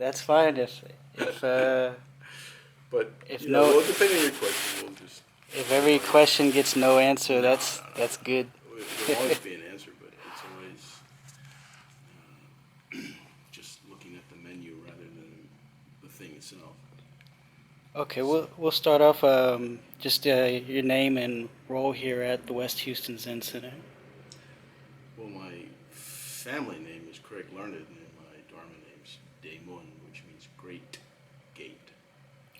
that's fine. If But if you know, no, well, depending on your question, we'll just if every question gets no answer, no, that's good. There'll always be an answer, but it's always just looking at the menu rather than the thing itself. Okay, So, we'll start off just your name and role here at the West Houston Zen Center. well, my family name is Craig Learned, and my Dharma name is Dae Mun, which means great gate.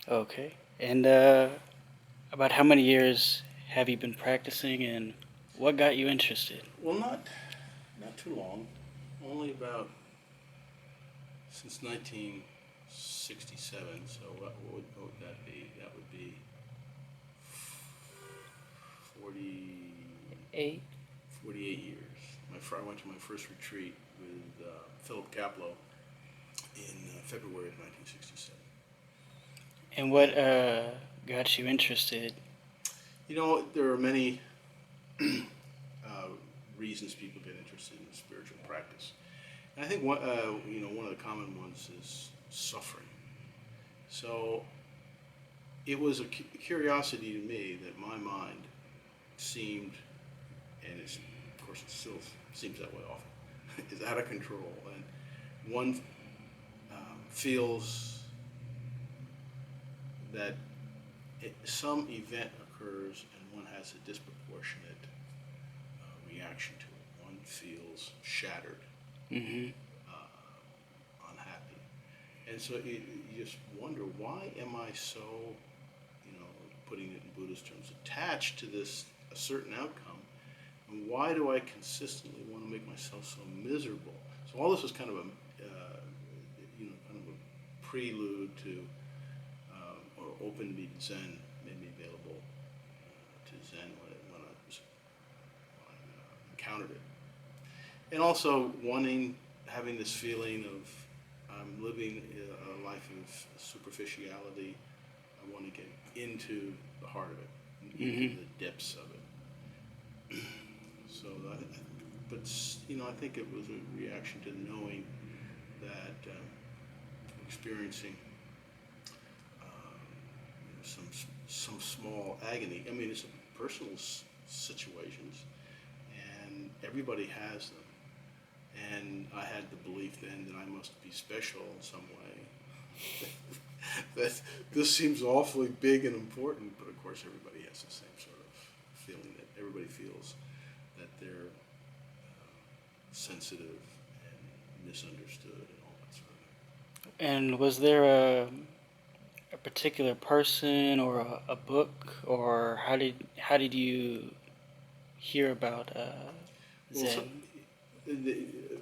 Okay, and about how many years have you been practicing, and what got you interested? Well, not too long. Only about since 1967. So what would that be? That would be 40, 8. 48 years. I went to my first retreat with Philip Kapleau in February of 1967. And what got you interested? You know, there are many reasons people get interested in spiritual practice. And I think one of the common ones is suffering. So it was a curiosity to me that my mind seemed, and of course it still seems that way often, is out of control. And one feels that some event occurs and one has a disproportionate reaction to it. One feels shattered, Mm-hmm. unhappy. And so you just wonder, why am I so, putting it in Buddhist terms, attached to a certain outcome? And why do I consistently want to make myself so miserable? So all this was kind of a prelude to, or opened me to Zen, made me available to Zen when I encountered it. And also having this feeling of I'm living a life of superficiality. I want to get into the heart of it, into the depths of it. So, I think it was a reaction to knowing that experiencing some small agony. I mean, it's personal situations, and everybody has them. And I had the belief then that I must be special in some way. That this seems awfully big and important, but of course everybody has the same sort of feeling that everybody feels that they're sensitive and misunderstood and all that sort of thing. And was there a particular person or a book, or how did you hear about Well, Zen?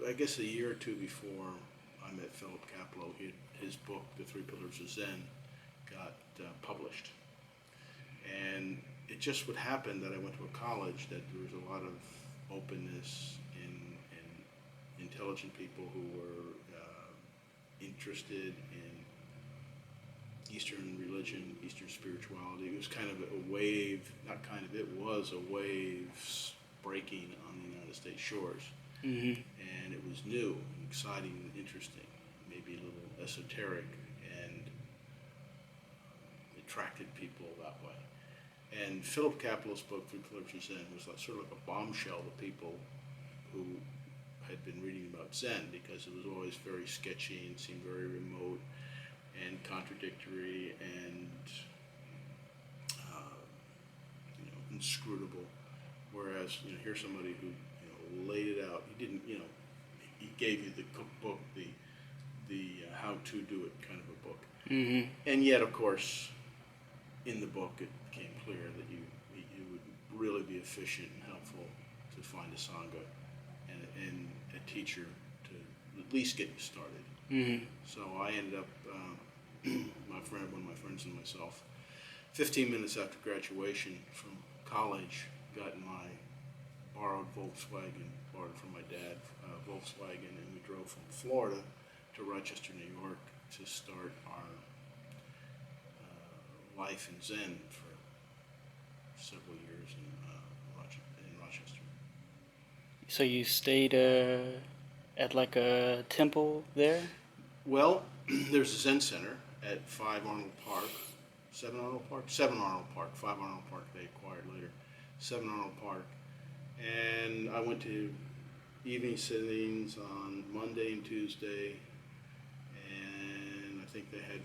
I guess a year or two before I met Philip Kapleau, his book, The Three Pillars of Zen, got published. And it just would happen that I went to a college that there was a lot of openness and intelligent people who were interested in Eastern religion, Eastern spirituality. It was kind of a wave, not kind of, it was a wave breaking on the United States shores. Mm-hmm. And it was new and exciting and interesting, maybe a little esoteric, and attracted people that way. And Philip Kapleau's book, Three Pillars of Zen, was sort of like a bombshell to people who had been reading about Zen, because it was always very sketchy and seemed very remote and contradictory and inscrutable. Whereas here's somebody who laid it out. He didn't, he gave you the cookbook, the how to do it kind of a book. Mm-hmm. And yet, of course, in the book it became clear that you would really be efficient and helpful to find a sangha and a teacher to at least get you started. Mm-hmm. So I ended up, one of my friends and myself, 15 minutes after graduation from college, got in my borrowed Volkswagen, borrowed from my dad, Volkswagen, and we drove from Florida to Rochester, New York, to start our life in Zen for several years in Rochester. So you stayed at like a temple there? Well, there's a Zen Center at 5 Arnold Park, 7 Arnold Park, 7 Arnold Park, 5 Arnold Park. They acquired later, 7 Arnold Park, and I went to evening sittings on Monday and Tuesday, and I think they had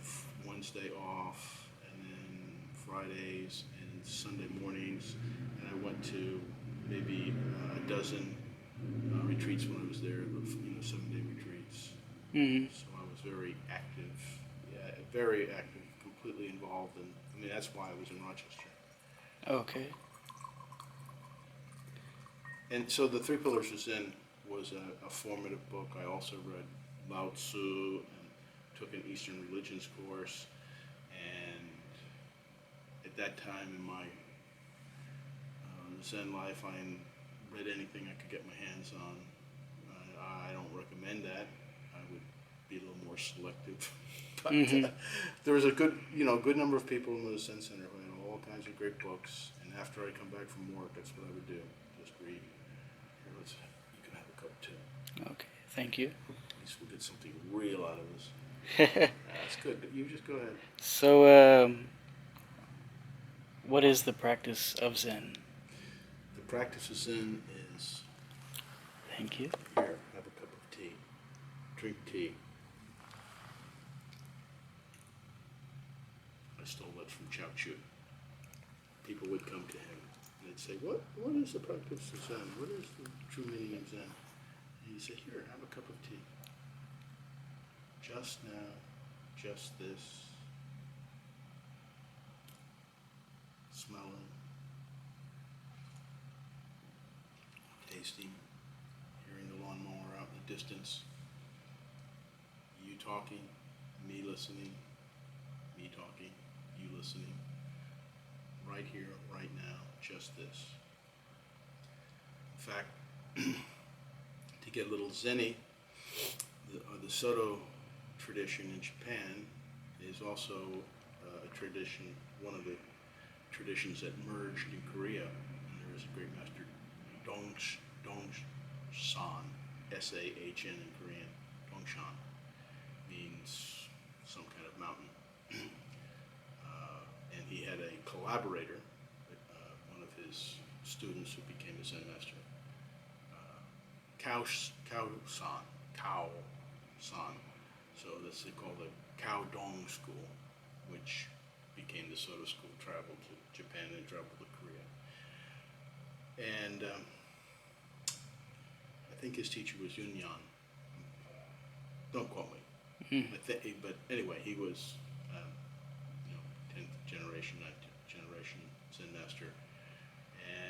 Wednesday off, and then Fridays and Sunday mornings, and I went to maybe a dozen retreats when I was there, 7-day retreats. Hmm. So I was very active, yeah, very active, completely involved, and I mean that's why I was in Rochester. Okay. And so the Three Pillars of Zen was a formative book. I also read Lao Tzu and took an Eastern religions course. And at that time in my Zen life, I read anything I could get my hands on. I don't recommend that. I would be a little more selective. But Hmm. there was a good number of people in the Zen Center who had all kinds of great books. And after I come back from work, that's what I would do. Just read. Here, you can have a cup too. Okay. Thank you. At least we'll get something real out of this. That's good. But you just go ahead. So, what is the practice of Zen? The practice of Zen is Thank you. here, have a cup of tea. Drink tea. I stole that from Chao Chu. People would come to him and they'd say, What is the practice of Zen? What is the true meaning of Zen? And he'd say, Here, have a cup of tea. Just now, just this. Smelling. Tasting. Hearing the lawnmower out in the distance. You talking, me listening, me talking, you listening. Right here, right now, just this. In fact, to get a little zenny, the Soto tradition in Japan is also a tradition, one of the traditions that merged in Korea. And there is a great master, Dongshan, S-A-H-N in Korean. Dongshan means some kind of mountain. And he had a collaborator, one of his students who became a Zen master, Kao-san. So this they call the Kao Dong School, which became the Soto School, traveled to Japan and traveled to Korea. And I think his teacher was Yun Yan. Don't quote me. But anyway, he was 10th generation, 9th generation Zen master.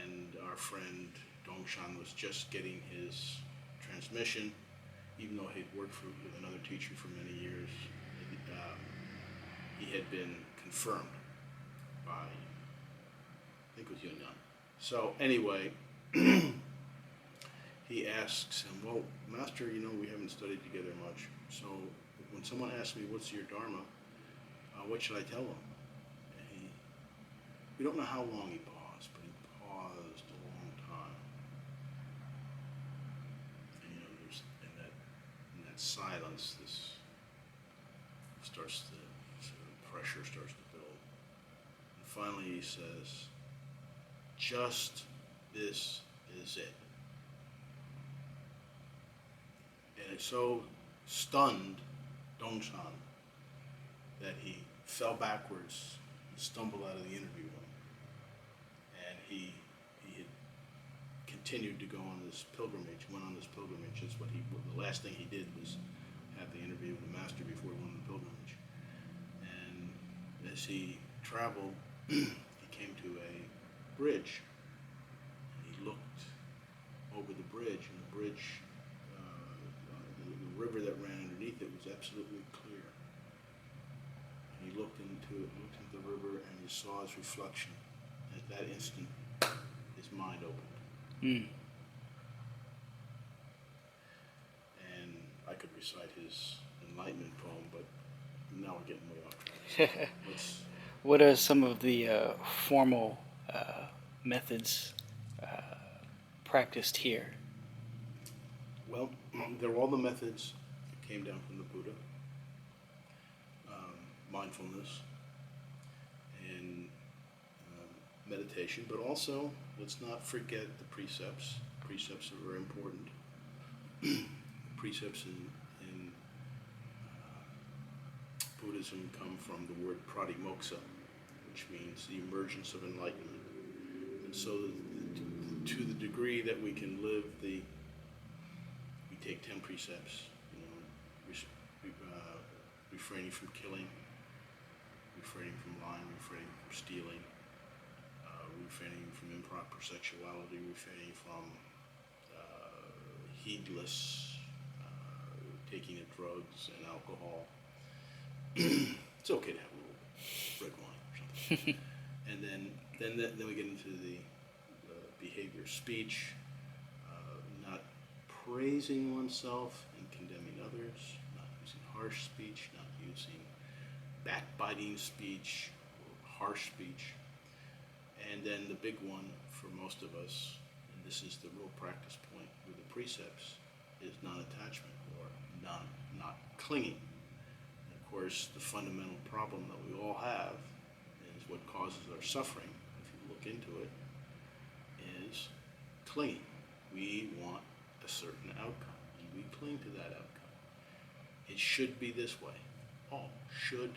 And our friend Dongshan was just getting his transmission, even though he'd worked with another teacher for many years. He had been confirmed by, I think it was Yun Yan. So anyway, he asks him, well, Master, we haven't studied together much, so when someone asks me, what's your Dharma, what should I tell them? And we don't know how long he paused, but he paused a long time. And there's in that silence, this starts to, sort of pressure starts to build. And finally he says, just this is it. And it so stunned Dongshan that he fell backwards and stumbled out of the interview room. And he had continued to go on this pilgrimage, went on this pilgrimage. That's the last thing he did was have the interview with the master before he went on the pilgrimage. And as he traveled, he came to a bridge. And he looked over the bridge, and the bridge, the river that ran underneath it was absolutely clear. And he looked into the river, and he saw his reflection. And at that instant, his mind opened. And I could recite his enlightenment poem, but now we're getting way off track. What are some of the formal methods practiced here? Well, they're all the methods that came down from the Buddha. mindfulness and meditation, but also let's not forget the precepts. Precepts are very important. The precepts in Buddhism come from the word pratimoksha, which means the emergence of enlightenment. And so to the degree that we can live we take 10 precepts, refraining from killing, refraining from lying, refraining from stealing, refraining from improper sexuality, refraining from heedless taking of drugs and alcohol. It's okay to have a little red wine or something. And then we get into the behavior of speech, not praising oneself and condemning others, not using harsh speech, not using backbiting speech or harsh speech. And then the big one for most of us, and this is the real practice point with the precepts, is non-attachment or not clinging. And of course, the fundamental problem that we all have is what causes our suffering, if you look into it, is clinging. We want a certain outcome, and we cling to that outcome. It should be this way. Oh, should.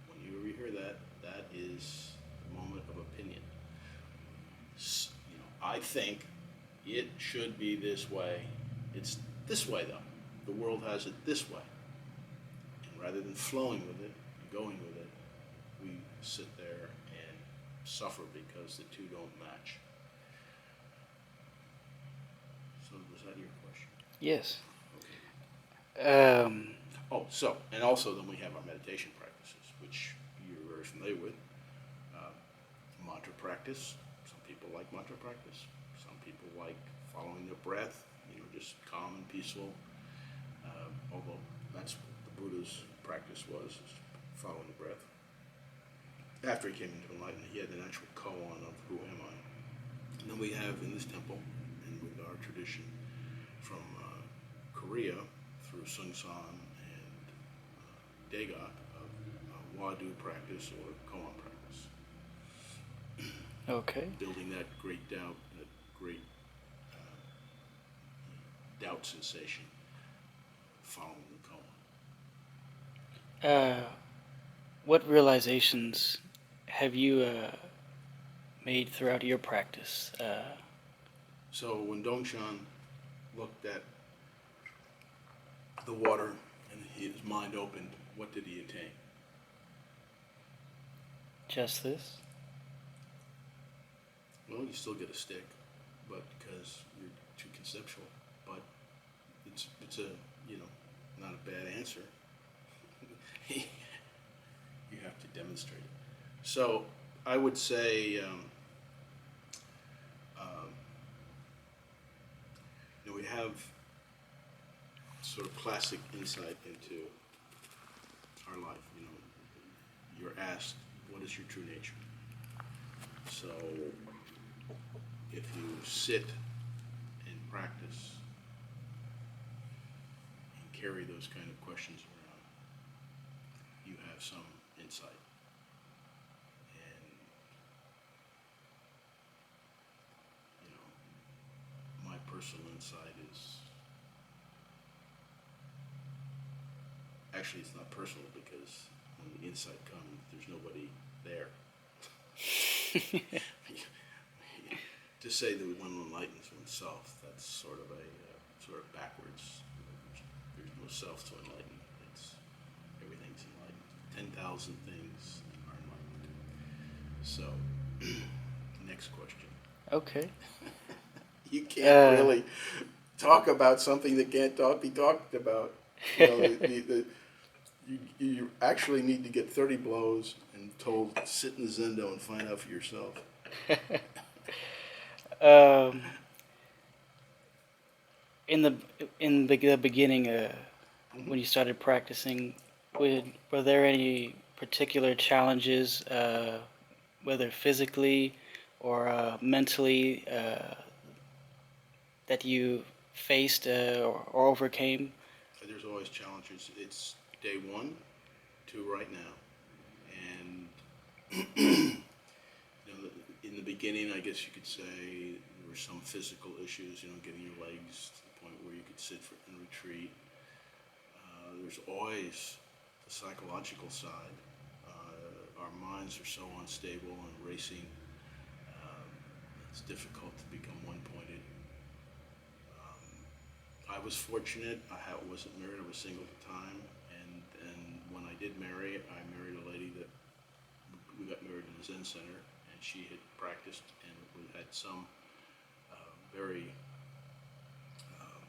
When you hear that, that is the moment of opinion. I think it should be this way. It's this way, though. The world has it this way. And rather than flowing with it and going with it, we sit there and suffer because the two don't match. So was that your question? Yes. Okay. And also then we have our meditation practices, which you're very familiar with. Mantra practice. Some people like mantra practice. Some people like following their breath, just calm and peaceful. Although that's what the Buddha's practice was, is following the breath. After he came into enlightenment, he had an actual koan of who am I. And then we have in this temple, and with our tradition from Korea through Sungsan and Daegat, Wadu practice or koan practice. Okay. Building that great doubt, that great doubt sensation, following the koan. What realizations have you made throughout your practice? So when Dongshan looked at the water and his mind opened, what did he attain? Just this? Well, you still get a stick, but because you're too conceptual. But it's a not a bad answer. You have to demonstrate it. So I would say we have sort of classic insight into our life. You're asked, what is your true nature? So if you sit and practice and carry those kind of questions around, you have some insight. And my personal insight is actually it's not personal because when the insight comes, there's nobody there. To say that one enlightens oneself, that's sort of backwards. There's no self to enlighten. Everything's enlightened. 10,000 things are enlightened. So, next question. Okay. You can't really talk about something that can't be talked about. You actually need to get 30 blows and told sit in the zendo and find out for yourself. In the beginning, when you started practicing, were there any particular challenges, whether physically or mentally, that you faced or overcame? There's always challenges. It's day one to right now. You know, in the beginning, I guess you could say there were some physical issues. You know, getting your legs to the point where you could sit and retreat. There's always the psychological side. Our minds are so unstable and racing. Um, it's difficult to become one-pointed. I was fortunate. Wasn't married. I was single at the time, and when I did marry, I married a lady that we got married in the Zen Center, and she had practiced and we had some very um,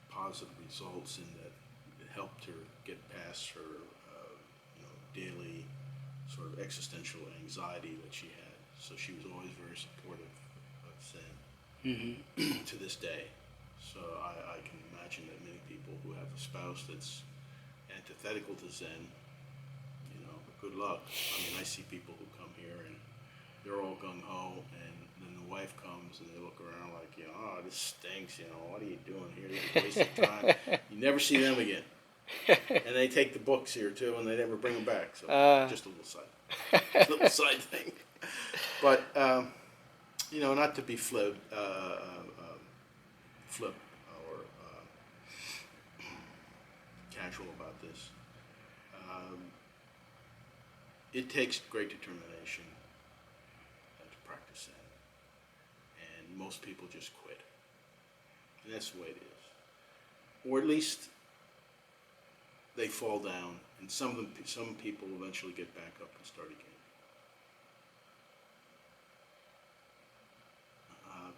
positive results in that it helped her get past her, daily sort of existential anxiety that she had. So she was always very supportive of Zen Mm-hmm. to this day. So I can imagine that many people who have a spouse that's antithetical to Zen, good luck. I mean, I see people who come here and they're all gung ho, and then the wife comes and they look around like, oh, this stinks. What are you doing here? You're wasting time. You never see them again, and they take the books here too, and they never bring them back. So just a little side thing. But not to be flip or casual about this. Um, it takes great determination to practice that, and most people just quit, and that's the way it is. Or at least they fall down, and some people eventually get back up and start again.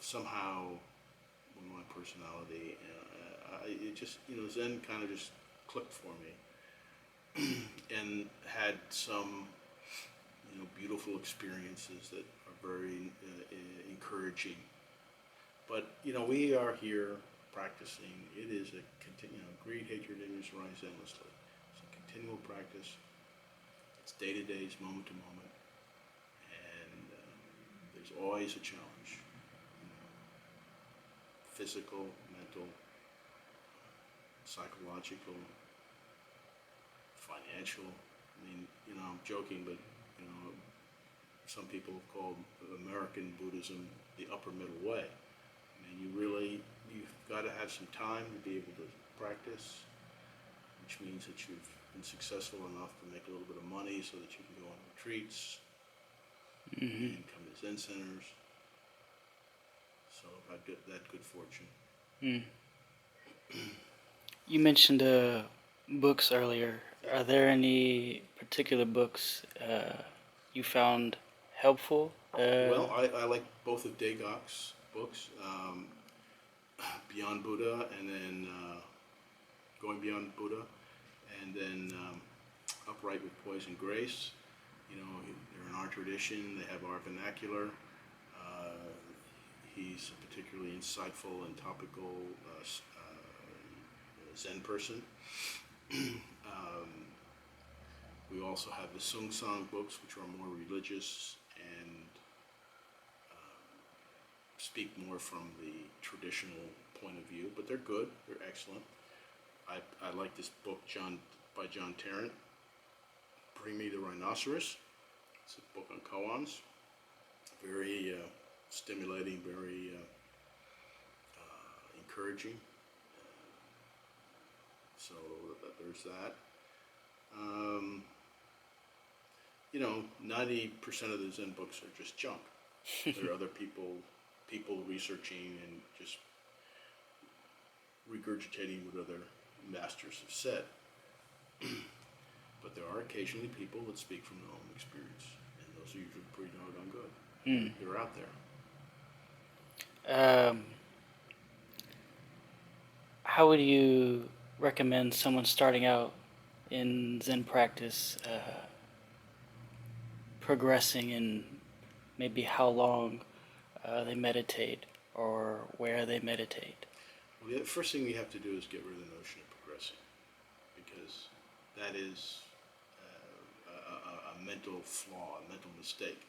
Somehow, with my personality, it just Zen kind of just clicked for me, and had some beautiful experiences that are very encouraging. But we are here practicing. It is a greed, hatred, ignorance rise endlessly. It's a continual practice. It's day to day, it's moment to moment, and there's always a challenge. Physical, mental, psychological, financial. I mean, I'm joking, but some people have called American Buddhism the upper middle way. I mean, you've got to have some time to be able to practice, which means that you've been successful enough to make a little bit of money so that you can go on retreats Mm-hmm. and come to Zen centers. So I've got that good fortune. Mm. You mentioned books earlier. Are there any particular books you found helpful? Well, I like both of Dae Gok's books, Beyond Buddha, and then Going Beyond Buddha, and then Upright with Poise and Grace. They're in our tradition. They have our vernacular. He's a particularly insightful and topical Zen person. We also have the Sung Song books, which are more religious and speak more from the traditional point of view, but they're good. They're excellent. I like this book by John Tarrant, Bring Me the Rhinoceros. It's a book on koans. Very stimulating, very encouraging. So there's that. 90% of the Zen books are just junk. There are other people researching and just regurgitating what other masters have said. But there are occasionally people that speak from their own experience, and those are usually pretty darn good. Mm. They're out there. How would you recommend someone starting out in Zen practice progressing in maybe how long they meditate or where they meditate? Well, the first thing we have to do is get rid of the notion of progressing, because that is a mental flaw, a mental mistake.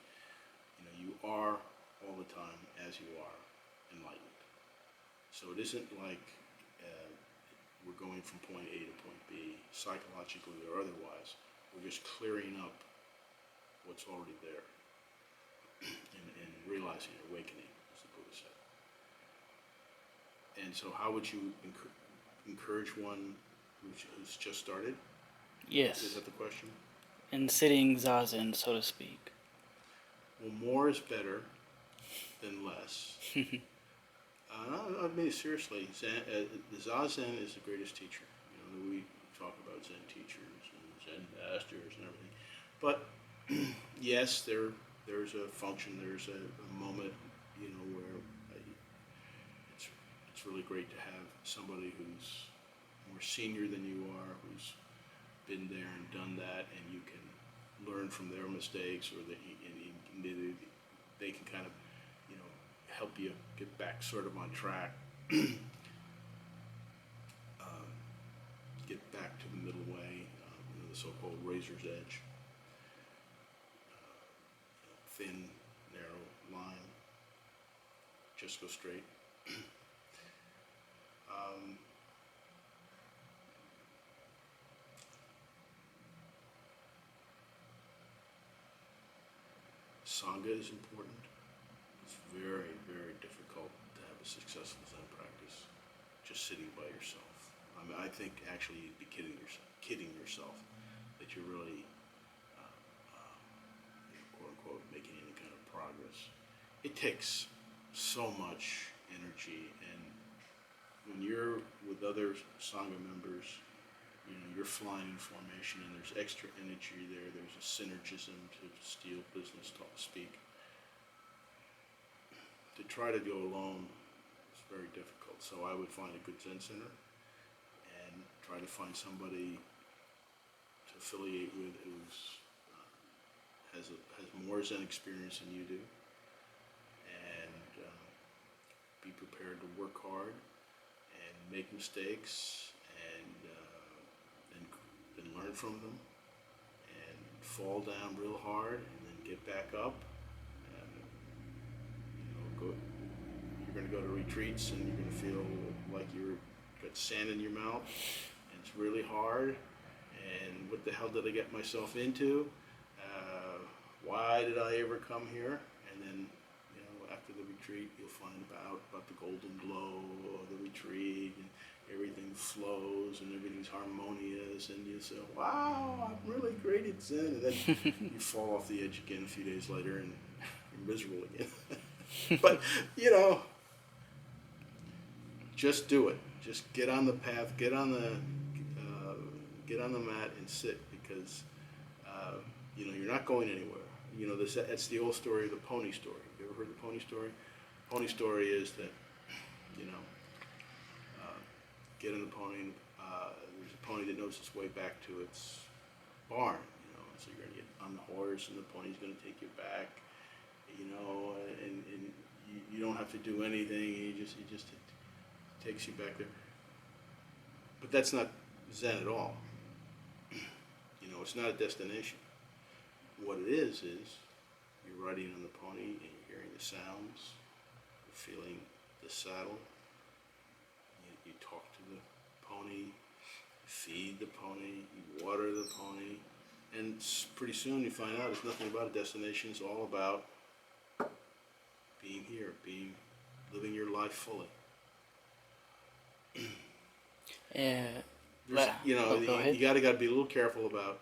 You are all the time as you are, enlightened. So it isn't like we're going from point A to point B, psychologically or otherwise. We're just clearing up what's already there, and realizing, awakening, as the Buddha said. And so, how would you encourage one who's just started? Is Yes. that the question? And sitting zazen, so to speak. Well, more is better than less. I mean, seriously, the Zazen is the greatest teacher. We talk about Zen teachers and Zen masters and everything. But yes, there's a function, there's a moment, where it's really great to have somebody who's more senior than you are, who's been there and done that, and you can learn from their mistakes, or they can kind of, help you get back sort of on track, get back to the middle way, the so-called razor's edge, thin, narrow line, just go straight. Sangha is important. It's very, very difficult to have a successful Zen practice just sitting by yourself. I mean, I think actually you'd be kidding yourself that you're really, quote unquote, making any kind of progress. It takes so much energy, and when you're with other Sangha members, you're flying in formation, and there's extra energy there. There's a synergism, to steal business speak. To try to go alone is very difficult. So I would find a good Zen center and try to find somebody to affiliate with who's has more Zen experience than you do, and be prepared to work hard and make mistakes, and learn from them, and fall down real hard, and then get back up, and you're going to go to retreats, and you're going to feel like you've got sand in your mouth, and it's really hard, and what the hell did I get myself into? Why did I ever come here? And then, after the retreat, you'll find about the golden glow of the retreat, and everything flows, and everything's harmonious, and you say, wow, I'm really great at Zen, and then you fall off the edge again a few days later, and you're miserable again. But, just do it. Just get on the path, get on the mat and sit, because, you're not going anywhere. That's the old story of the pony story. You ever heard the pony story? Pony story is that, get on the pony. There's a pony that knows its way back to its barn. So you're gonna get on the horse, and the pony's gonna take you back. And you don't have to do anything. It just takes you back there. But that's not Zen at all. It's not a destination. What it is you're riding on the pony, and you're hearing the sounds, you're feeling the saddle. You talk to the pony, you feed the pony, you water the pony, and pretty soon you find out it's nothing about a destination. It's all about being here, living your life fully. You gotta be a little careful about.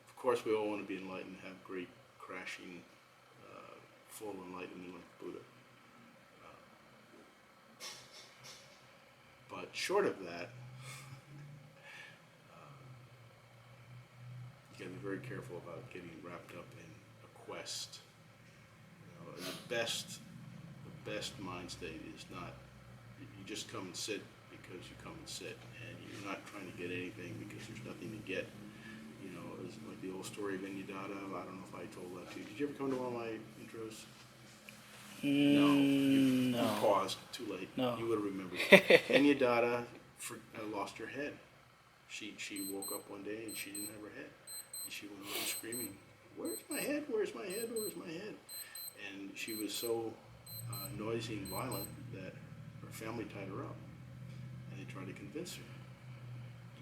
Of course, we all want to be enlightened, have great crashing, full enlightenment like Buddha. But short of that, you got to be very careful about getting wrapped up in a quest. The best mind state is not, you just come and sit because you come and sit, and you're not trying to get anything because there's nothing to get. It's like the old story of Vinyadatta. I don't know if I told that to you. Did you ever come to one of my intros? No. You paused. Too late. No. You would have remembered. Vinyadatta lost her head. She woke up one day and she didn't have her head. And she went around screaming, "Where's my head? Where's my head? Where's my head?" And she was so noisy and violent that her family tied her up. And they tried to convince her,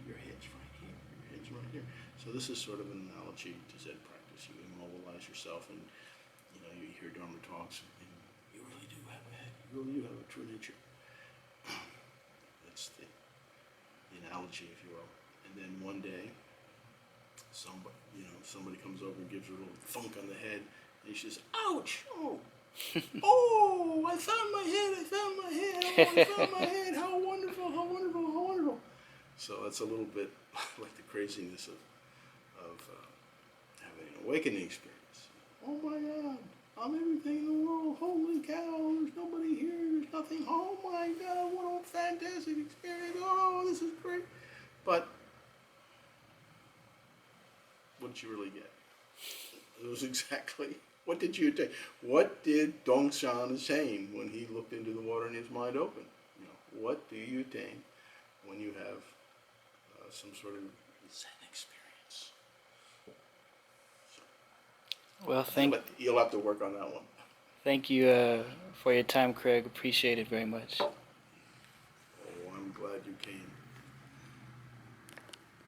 "Your head's right here. Your head's right here." So this is sort of an analogy to Zen practice. experience. You immobilize yourself, and you hear Dharma talks, and you really do have a head. You really do have a true nature. That's the analogy, if you will. And then one day, somebody comes over and gives her a little thunk on the head, and she says, "Ouch! Oh, oh! I found my head! I found my head! Oh, I found my head! How wonderful! How wonderful! How wonderful!" So that's a little bit like the craziness of having an awakening experience. Oh my God! I'm everything in the world. Holy cow! There's nobody here. There's nothing. Oh my God! What a fantastic experience! Oh, this is great. But what did you really get? It was exactly, what did you take? What did Dongshan attain when he looked into the water and his mind opened? What do you attain when you have some sort of Zen experience? Well, But you'll have to work on that one. thank you for your time, Craig. Appreciate it very much. Oh, I'm glad you came.